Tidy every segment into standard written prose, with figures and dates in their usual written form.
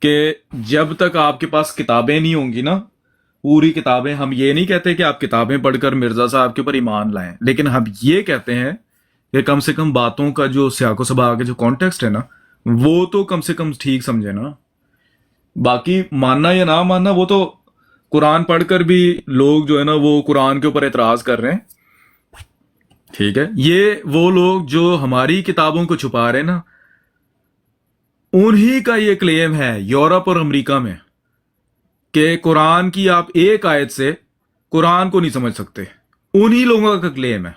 کہ جب تک آپ کے پاس کتابیں نہیں ہوں گی نا، پوری کتابیں، ہم یہ نہیں کہتے کہ آپ کتابیں پڑھ کر مرزا صاحب کے اوپر ایمان لائیں، لیکن ہم یہ کہتے ہیں کہ کم سے کم باتوں کا جو سیاق و سباق کے جو کانٹیکسٹ ہے نا، وہ تو کم سے کم ٹھیک سمجھے نا۔ باقی ماننا یا نہ ماننا، وہ تو قرآن پڑھ کر بھی لوگ جو ہے نا وہ قرآن کے اوپر اعتراض کر رہے ہیں، ٹھیک ہے۔ یہ وہ لوگ جو ہماری کتابوں کو چھپا رہے ہیں نا، انہی کا یہ کلیم ہے یورپ اور امریکہ میں کہ قرآن کی آپ ایک آیت سے قرآن کو نہیں سمجھ سکتے، انہی لوگوں کا کلیم ہے۔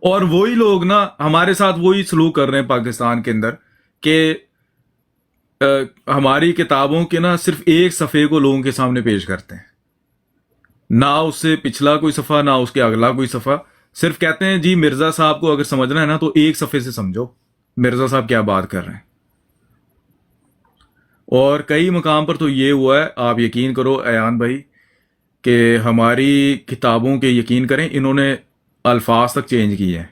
اور وہی لوگ نا ہمارے ساتھ وہی سلوک کر رہے ہیں پاکستان کے اندر کہ ہماری کتابوں کے نا صرف ایک صفحے کو لوگوں کے سامنے پیش کرتے ہیں، نہ اس سے پچھلا کوئی صفحہ نہ اس کے اگلا کوئی صفحہ، صرف کہتے ہیں جی مرزا صاحب کو اگر سمجھنا ہے نا تو ایک صفحے سے سمجھو مرزا صاحب کیا بات کر رہے ہیں۔ اور کئی مقام پر تو یہ ہوا ہے، آپ یقین کرو ایان بھائی، کہ ہماری کتابوں کے یقین کریں انہوں نے الفاظ تک چینج کیے ہیں،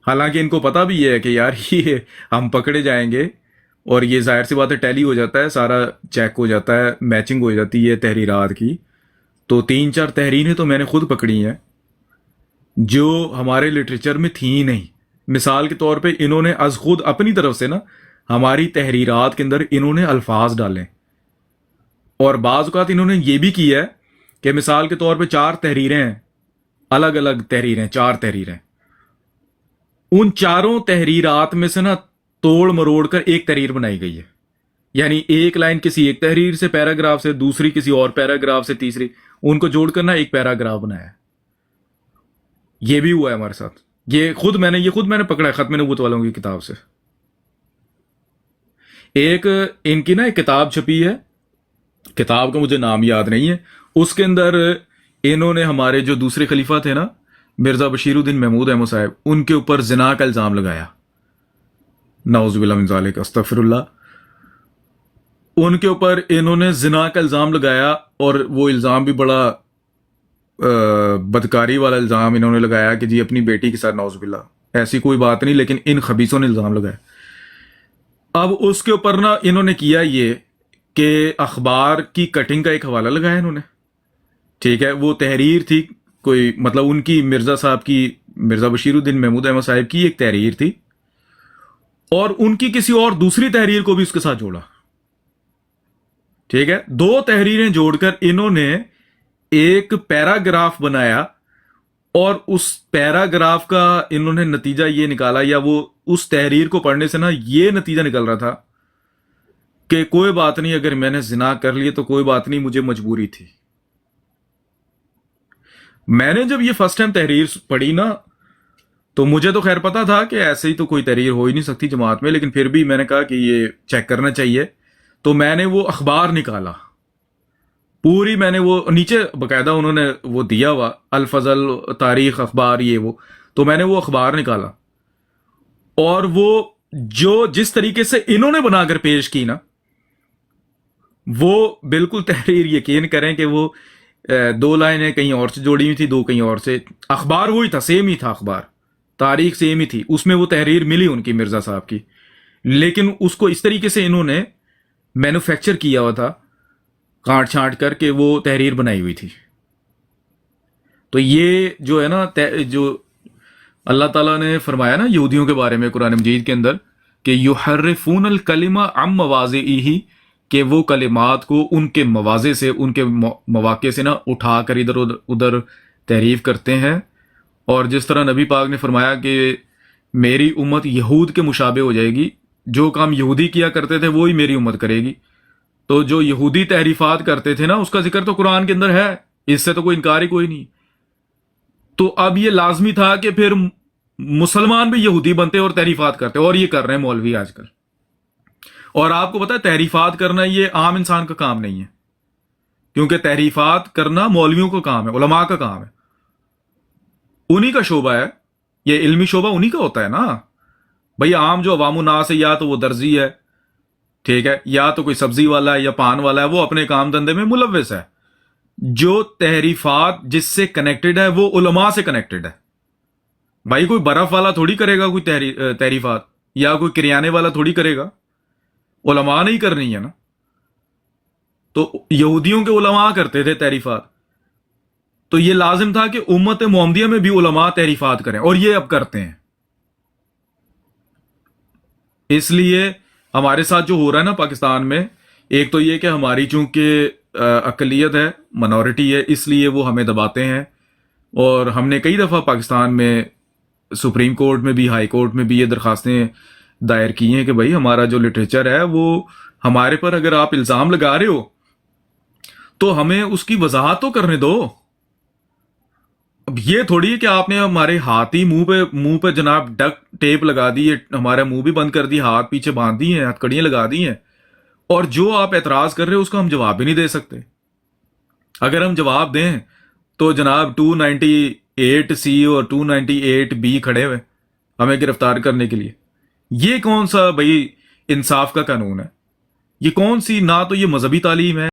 حالانکہ ان کو پتہ بھی ہے کہ یار یہ ہم پکڑے جائیں گے، اور یہ ظاہر سی بات ہے ٹیلی ہو جاتا ہے، سارا چیک ہو جاتا ہے، میچنگ ہو جاتی ہے تحریرات کی۔ تو 3-4 تحریریں تو میں نے خود پکڑی ہیں جو ہمارے لٹریچر میں تھیں ہی نہیں۔ مثال کے طور پہ انہوں نے از خود اپنی طرف سے نا ہماری تحریرات کے اندر انہوں نے الفاظ ڈالے، اور بعض اوقات انہوں نے یہ بھی کیا ہے کہ مثال کے طور پہ 4 تحریریں ہیں، الگ الگ تحریریں، 4 تحریریں، ان 4 تحریرات میں سے نا توڑ مروڑ کر ایک تحریر بنائی گئی ہے، یعنی ایک لائن کسی ایک تحریر سے، پیراگراف سے، دوسری کسی اور پیراگراف سے، تیسری، ان کو جوڑ کر نا ایک پیراگراف بنایا ہے۔ یہ بھی ہوا ہے ہمارے ساتھ، یہ خود میں نے پکڑا ہے ختم نبوت والوں کی کتاب سے۔ ایک ان کی نا ایک کتاب چھپی ہے، کتاب کا مجھے نام یاد نہیں ہے، اس کے اندر انہوں نے ہمارے جو دوسرے خلیفہ تھے نا مرزا بشیر الدین محمود احمد صاحب، ان کے اوپر زنا کا الزام لگایا، نعوذ باللہ من ذالک، استغفر اللہ۔ ان کے اوپر انہوں نے زنا کا الزام لگایا، اور وہ الزام بھی بڑا بدکاری والا الزام انہوں نے لگایا کہ جی اپنی بیٹی کے ساتھ، نعوذ باللہ، ایسی کوئی بات نہیں، لیکن ان خبیثوں نے الزام لگایا۔ اب اس کے اوپر نا انہوں نے کیا یہ کہ اخبار کی کٹنگ کا ایک حوالہ لگایا انہوں نے، ٹھیک ہے، وہ تحریر تھی کوئی، مطلب ان کی مرزا صاحب کی، مرزا بشیر الدین محمود احمد صاحب کی ایک تحریر تھی، اور ان کی کسی اور دوسری تحریر کو بھی اس کے ساتھ جوڑا، ٹھیک ہے، 2 تحریریں جوڑ کر انہوں نے ایک پیراگراف بنایا، اور اس پیراگراف کا انہوں نے نتیجہ یہ نکالا، یا وہ اس تحریر کو پڑھنے سے نا یہ نتیجہ نکل رہا تھا کہ کوئی بات نہیں، اگر میں نے زنا کر لیے تو کوئی بات نہیں، مجھے مجبوری تھی۔ میں نے جب یہ فرسٹ ٹائم تحریر پڑھی نا تو مجھے تو خیر پتا تھا کہ ایسے ہی تو کوئی تحریر ہو ہی نہیں سکتی جماعت میں، لیکن پھر بھی میں نے کہا کہ یہ چیک کرنا چاہیے، تو میں نے وہ اخبار نکالا پوری، میں نے وہ نیچے باقاعدہ انہوں نے وہ دیا ہوا الفضل تاریخ اخبار یہ وہ، تو میں نے وہ اخبار نکالا، اور وہ جو جس طریقے سے انہوں نے بنا کر پیش کی نا، وہ بالکل تحریر، یقین کریں کہ وہ 2 لائنیں کہیں اور سے جوڑی ہوئی تھی، 2 کہیں اور سے، اخبار وہی تھا، سیم ہی تھا، اخبار تاریخ سیم ہی تھی، اس میں وہ تحریر ملی ان کی مرزا صاحب کی، لیکن اس کو اس طریقے سے انہوں نے مینوفیکچر کیا ہوا تھا، کاٹ چھانٹ کر کے وہ تحریر بنائی ہوئی تھی۔ تو یہ جو ہے نا جو اللہ تعالیٰ نے فرمایا نا یہودیوں کے بارے میں قرآن مجید کے اندر کہ یحرفون الکلمہ عن مواضعہ، کہ وہ کلمات کو ان کے مواضع سے، ان کے مواقع سے نا اٹھا کر ادھر ادھر تحریف کرتے ہیں۔ اور جس طرح نبی پاک نے فرمایا کہ میری امت یہود کے مشابہ ہو جائے گی، جو کام یہودی کیا کرتے تھے وہی میری امت کرے گی، تو جو یہودی تحریفات کرتے تھے نا اس کا ذکر تو قرآن کے اندر ہے، اس سے تو کوئی انکار ہی کوئی نہیں۔ تو اب یہ لازمی تھا کہ پھر مسلمان بھی یہودی بنتے اور تحریفات کرتے، اور یہ کر رہے ہیں مولوی آج کل۔ اور آپ کو پتا ہے تحریفات کرنا یہ عام انسان کا کام نہیں ہے، کیونکہ تحریفات کرنا مولویوں کا کام ہے، علماء کا کام ہے، انہی کا شعبہ ہے، یہ علمی شعبہ انہی کا ہوتا ہے نا بھئی۔ عام جو عوام الناس ہے، یا تو وہ درزی ہے، ٹھیک ہے، یا تو کوئی سبزی والا ہے یا پان والا ہے، وہ اپنے کام دھندے میں ملوث ہے۔ جو تحریفات جس سے کنیکٹڈ ہے وہ علماء سے کنیکٹڈ ہے، بھائی کوئی برف والا تھوڑی کرے گا کوئی تحریفات، یا کوئی کریانے والا تھوڑی کرے گا، علماء نہیں کرنی ہے نا. تو یہودیوں کے علماء کرتے تھے تعریفات، تو یہ لازم تھا کہ امت محمدیہ میں بھی علماء تعریفات کریں، اور یہ اب کرتے ہیں. اس لیے ہمارے ساتھ جو ہو رہا ہے نا پاکستان میں، ایک تو یہ کہ ہماری چونکہ اقلیت ہے، منورٹی ہے، اس لیے وہ ہمیں دباتے ہیں. اور ہم نے کئی دفعہ پاکستان میں سپریم کورٹ میں بھی، ہائی کورٹ میں بھی یہ درخواستیں دائر کی ہیں کہ بھائی ہمارا جو لٹریچر ہے وہ ہمارے پر اگر آپ الزام لگا رہے ہو تو ہمیں اس کی وضاحت تو کرنے دو. اب یہ تھوڑی ہے کہ آپ نے ہمارے ہاتھ ہی منہ پہ جناب ڈک ٹیپ لگا دی ہے، ہمارا منہ بھی بند کر دی، ہاتھ پیچھے باندھ دی ہیں، ہتھ کڑیاں لگا دی ہیں، اور جو آپ اعتراض کر رہے ہو اس کا ہم جواب بھی نہیں دے سکتے. اگر ہم جواب دیں تو جناب 298 اور 298 کھڑے ہوئے ہمیں گرفتار کرنے کے لیے. یہ کون سا بھائی انصاف کا قانون ہے؟ یہ کون سی، نہ تو یہ مذہبی تعلیم ہے